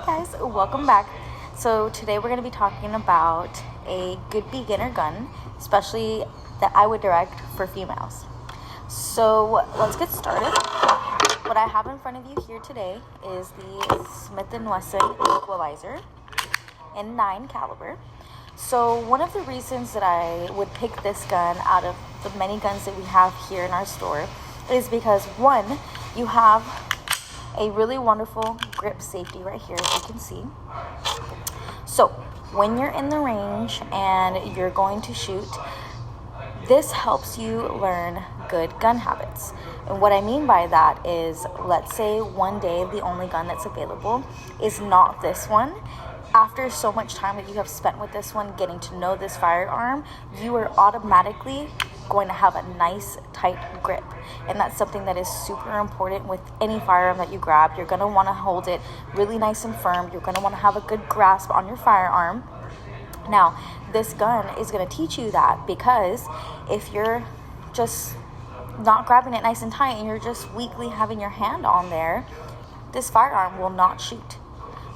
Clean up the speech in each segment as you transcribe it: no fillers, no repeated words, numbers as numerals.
Guys, welcome back. So today we're going to be talking about a good beginner gun, especially that I would direct for females. So let's get started. What I have in front of you here today is the Smith & Wesson Equalizer in 9 caliber. So one of the reasons that I would pick this gun out of the many guns that we have here in our store is because, one, you have a really wonderful grip safety right here, as you can see. So when you're in the range and you're going to shoot, this helps you learn good gun habits. And what I mean by that is, let's say one day the only gun that's available is not this one. After so much time that you have spent with this one, getting to know this firearm, you are automatically going to have a nice tight grip, and that's something that is super important with any firearm that you grab. You're going to want to hold it really nice and firm. You're going to want to have a good grasp on your firearm. Now, this gun is going to teach you that, because if you're just not grabbing it nice and tight and you're just weakly having your hand on there, this firearm will not shoot.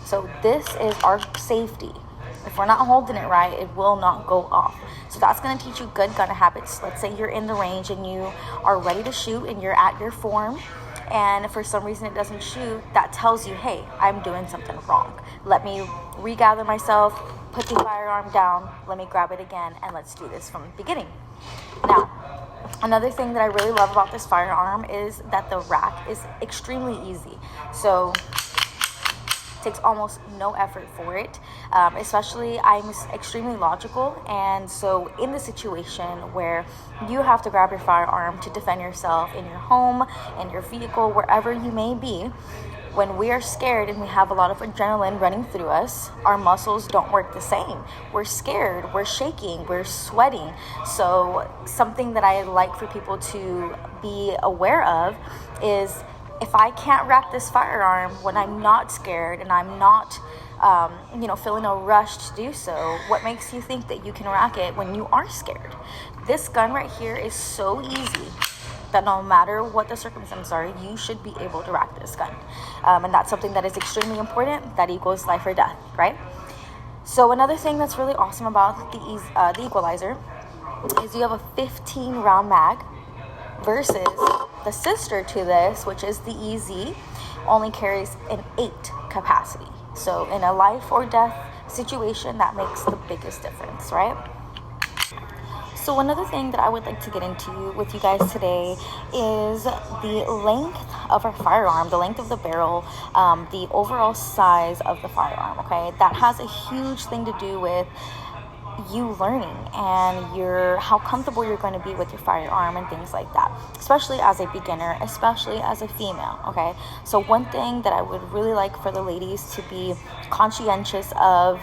So this is our safety. If we're not holding it right, it will not go off. So that's going to teach you good gun habits. Let's say you're in the range and you are ready to shoot and you're at your form, and for some reason it doesn't shoot. That tells you, hey, I'm doing something wrong. Let me regather myself, put the firearm down, let me grab it again, and let's do this from the beginning. Now, another thing that I really love about this firearm is that the rack is extremely easy. So takes almost no effort for it. Especially, I'm extremely logical, and so in the situation where you have to grab your firearm to defend yourself in your home, in your vehicle, wherever you may be, when we are scared and we have a lot of adrenaline running through us, our muscles don't work the same. We're scared, we're shaking, we're sweating. So something that I like for people to be aware of is, if I can't rack this firearm when I'm not scared and I'm not, feeling a rush to do so, what makes you think that you can rack it when you are scared? This gun right here is so easy that no matter what the circumstances are, you should be able to rack this gun. And that's something that is extremely important. That equals life or death, right? So another thing that's really awesome about the Equalizer is you have a 15 round mag versus the sister to this, which is the EZ, only carries an 8 capacity. So in a life or death situation, that makes the biggest difference, right? So another thing that I would like to get into with you guys today is the length of our firearm, the length of the barrel, the overall size of the firearm, okay? That has a huge thing to do with you learning and how comfortable you're going to be with your firearm and things like that, especially as a beginner, especially as a female, okay? So one thing that I would really like for the ladies to be conscientious of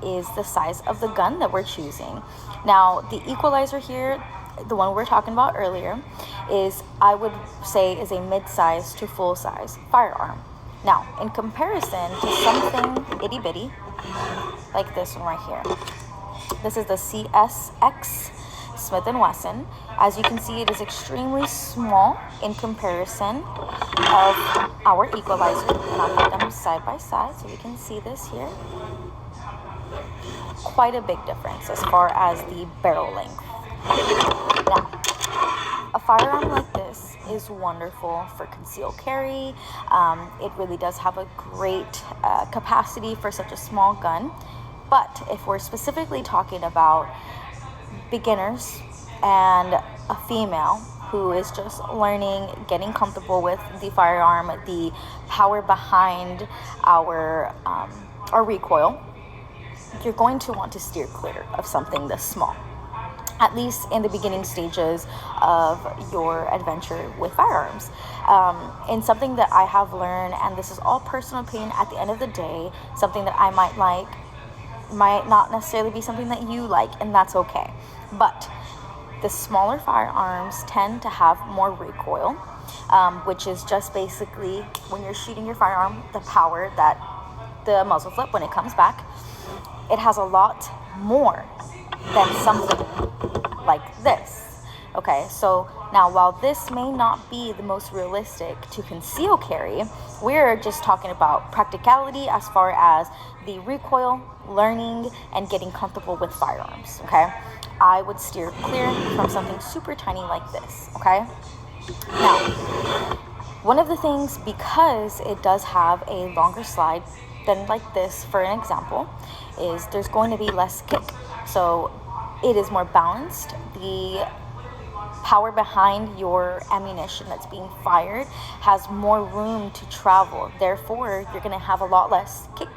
is the size of the gun that we're choosing. Now, the Equalizer here, the one we were talking about earlier, I would say is a mid-size to full-size firearm. Now, in comparison to something itty-bitty like this one right here, this is the CSX Smith & Wesson. As you can see, it is extremely small in comparison of our Equalizer. And I'll put them side by side so you can see this here. Quite a big difference as far as the barrel length. Now, a firearm like this is wonderful for concealed carry. It really does have a great capacity for such a small gun. But if we're specifically talking about beginners and a female who is just learning, getting comfortable with the firearm, the power behind our recoil, you're going to want to steer clear of something this small, at least in the beginning stages of your adventure with firearms. And something that I have learned, and this is all personal opinion at the end of the day, something that I might like might not necessarily be something that you like, and that's okay. But the smaller firearms tend to have more recoil, which is just basically when you're shooting your firearm, the power that the muzzle flip, when it comes back, it has a lot more than something like this. Okay, so now while this may not be the most realistic to conceal carry, we're just talking about practicality as far as the recoil, learning, and getting comfortable with firearms. Okay, I would steer clear from something super tiny like this. Okay, now one of the things, because it does have a longer slide than like this, for an example, is there's going to be less kick. So it is more balanced. The power behind your ammunition that's being fired has more room to travel. Therefore, you're going to have a lot less kickback.